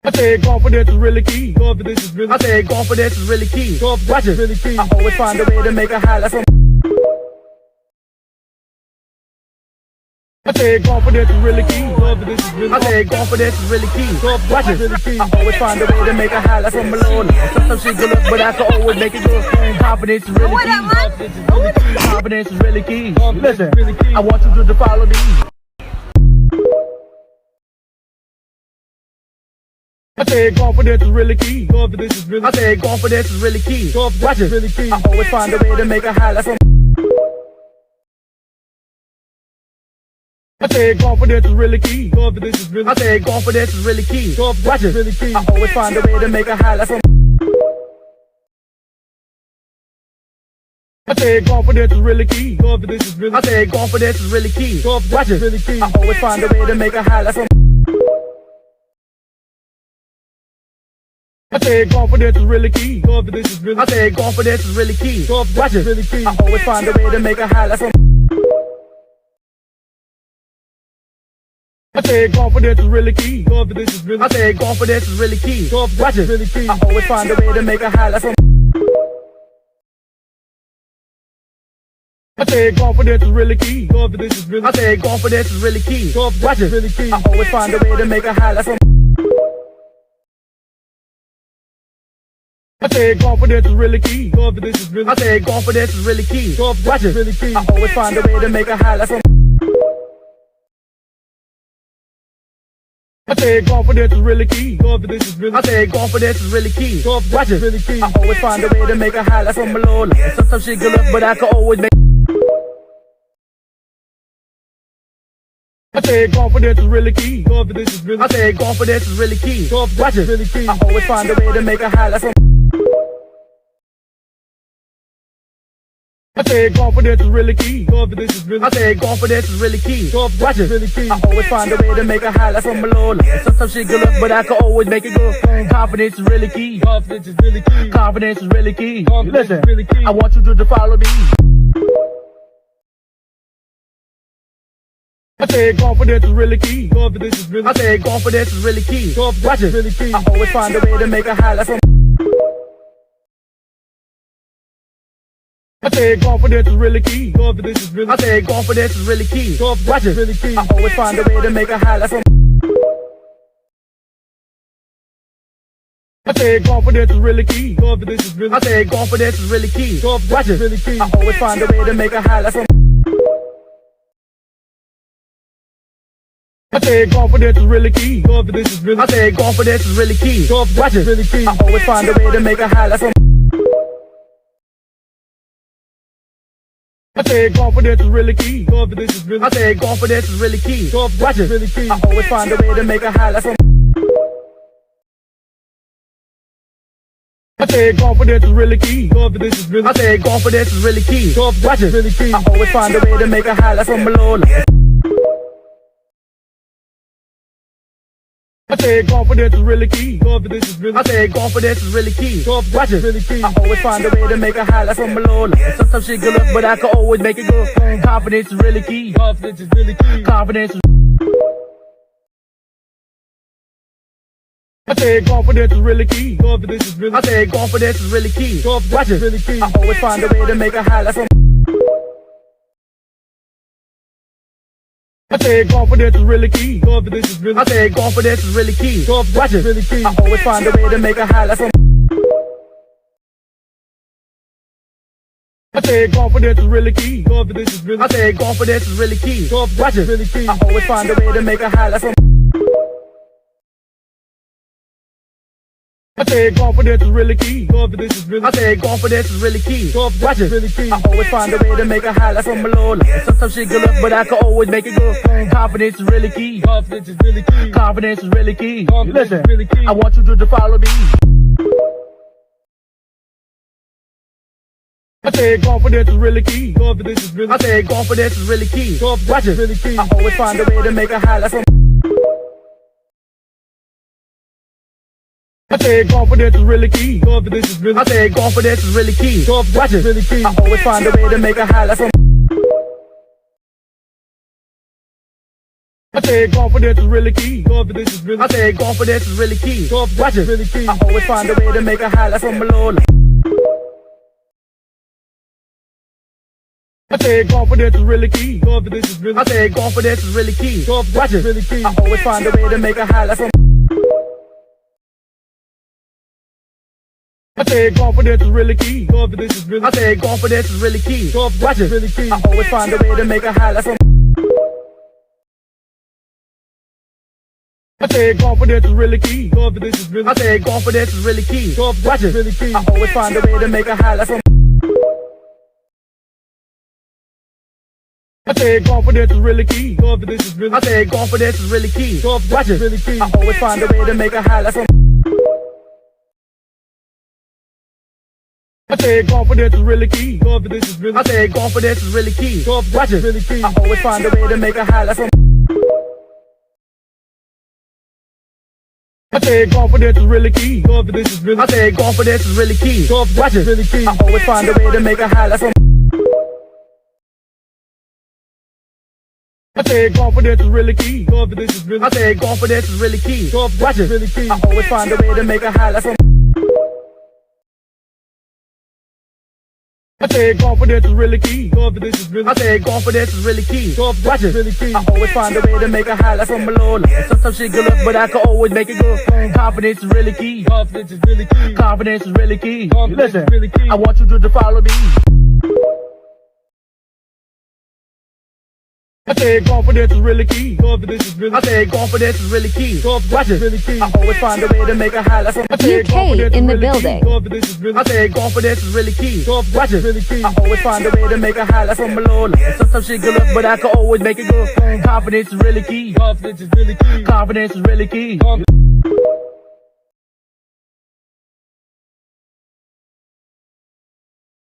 I said confidence is really key. Confidence is really. I said confidence is really key. Watch it. Really key. I always find a way to make a highlight from. I said confidence is really key. Confidence is really. I said confidence is really key. Watch it. Really key. I always find a way to make a highlight from alone. Sometimes shit good, but I can always make it good. Confidence is really key. Confidence is really key. Listen, I want you to follow me. I said confidence is really key. Confidence is really. I said confidence is really key. Watch it. Really key. I always find a way to make a highlight from. I said confidence is really key. Confidence is really. I said confidence is really key. Watch it. Really key. I always find a way to make a highlight from. I said confidence is really key. Confidence is really. I said confidence is really key. Watch it. Really key. I always find a way to make a highlight from. I said confidence is really key. Confidence is really. I said confidence is really key. Watch it. Really key. I always find a way to make a highlight from. I said confidence is really key. Confidence is really. I said confidence is really key. Watch it. Really key. I always find a way to make a highlight from. I said confidence is really key. Confidence is really. I said confidence is really key. Watch it. Really key. I always find a way to make a highlight from. I said confidence is really key. Confidence is really. I said confidence is really key. Watch it. Really key. I always find a way to make a highlight from. I said confidence is really key. Confidence is really. I said confidence is really key. Watch it. Really key. I always find a way to make a highlight from alone. Sometimes shit good, but I can always make. I said confidence is really key. Confidence is really. I said confidence is really key. Watch it. Really key. I always find a way to make a highlight from. I said confidence is really key. Confidence is really. I said confidence is really key. Watch it. Really key. I always find a way to make a highlight from alone. Sometimes shit good, but I can always make it good. Confidence is really key. Confidence is really key. Confidence is really key. Listen, I want you to follow me. I said confidence is really key. Confidence is really. I said confidence is really key. Watch it. Really key. I always find a way to make a highlight from. I said confidence is really key. Confidence is really. I said confidence is really key. Watch it. Really key. I always find a way to make a highlight from. I said confidence is really key. Confidence is really. I said confidence is really key. Watch it. Really key. I always find a way to make a highlight from. I said confidence is really key. Confidence is really. I said confidence is really key. Watch it. Really key. I always find a way to make a highlight from. I said confidence is really key. Confidence is really. I said confidence is really key. Watch it. Really key. I always find a way to make a highlight from. I said confidence is really key. Confidence is really. I said confidence is really key. Watch it. Really key. I always find a way to make a highlight from alone. I said confidence is really key. Confidence is really. I said confidence is really key. Watch it. Really key. I always find a way to make a highlight from alone. Sometimes shit good, but I can always make it good. Confidence is really key. Confidence is really key. Confidence is. I said confidence is really key. Confidence is really. I said confidence is really key. Watch it. Really key. I always find a way to make a highlight from. I said confidence is really key. Confidence is really. I said confidence is really key. Watch it. Really key. I always find a way to make a highlight from. I said confidence is really key. Confidence is really. I said confidence is really key. Watch it. Really key. I always find a way to make a highlight from. I said confidence is really key. Confidence is really. I said confidence is really key. Watch it. Really key. I always find a way to make a highlight from alone. Sometimes shit good, but I can always make it good. Confidence is really key. Confidence is really key. Confidence is really key. Listen, I want you to follow me. I said confidence is really key. Confidence is really. I said confidence is really key. Watch it. Really key. I always find a way to make a highlight from. I said confidence is really key. Confidence is really. I said confidence is really key. Watch it. Really key. I always find a way to make a highlight from. I said confidence is really key. Confidence is really. I said confidence is really key. Watch it. Really key. I always find a way to make a highlight from a low. I said confidence is really key. Confidence is really. I said confidence is really key. Watch it. Really key. I always find a way to make a highlight from. I said confidence is really key. Confidence is really. I said confidence is really key. Watch it. Really key. I always find a way to make a highlight from. I said confidence is really key. Confidence is really. I said confidence is really key. Watch it. Really key. I always find a way to make a highlight from. I said confidence is really key. Confidence is really. I said confidence is really key. Watch it. Really key. I always find a way to make a highlight from. I said confidence is really key. Confidence is really. I said confidence is really key. Watch it. Really key. I always find a way to make a highlight from. I said confidence is really key. Confidence is really. I said confidence is really key. Watch it. Really key. I always find a way to make a highlight from. I said confidence is really key. Confidence is really. I said confidence is really key. Watch it. Really key. I always find a way to make a highlight from. I said confidence is really key. Confidence is really. I said confidence is really key. Watch it. Really key. I always find a way to make a highlight from below. Sometimes shit good up, but I can always make it good. Confidence is really key. Confidence is really key. Confidence is really key. Listen, I want you to follow me. I said confidence is really key. Confidence is really. I said confidence is really key. Watch it. Really key. I always find a way to make a highlight from. UK in the building. Confidence is really. I said confidence is really key. Watch it. Really key. I always find a way to make a highlight from below. Sometimes shit good up, but I can always make it good. Confidence is really key. Confidence is really key. Confidence is really key.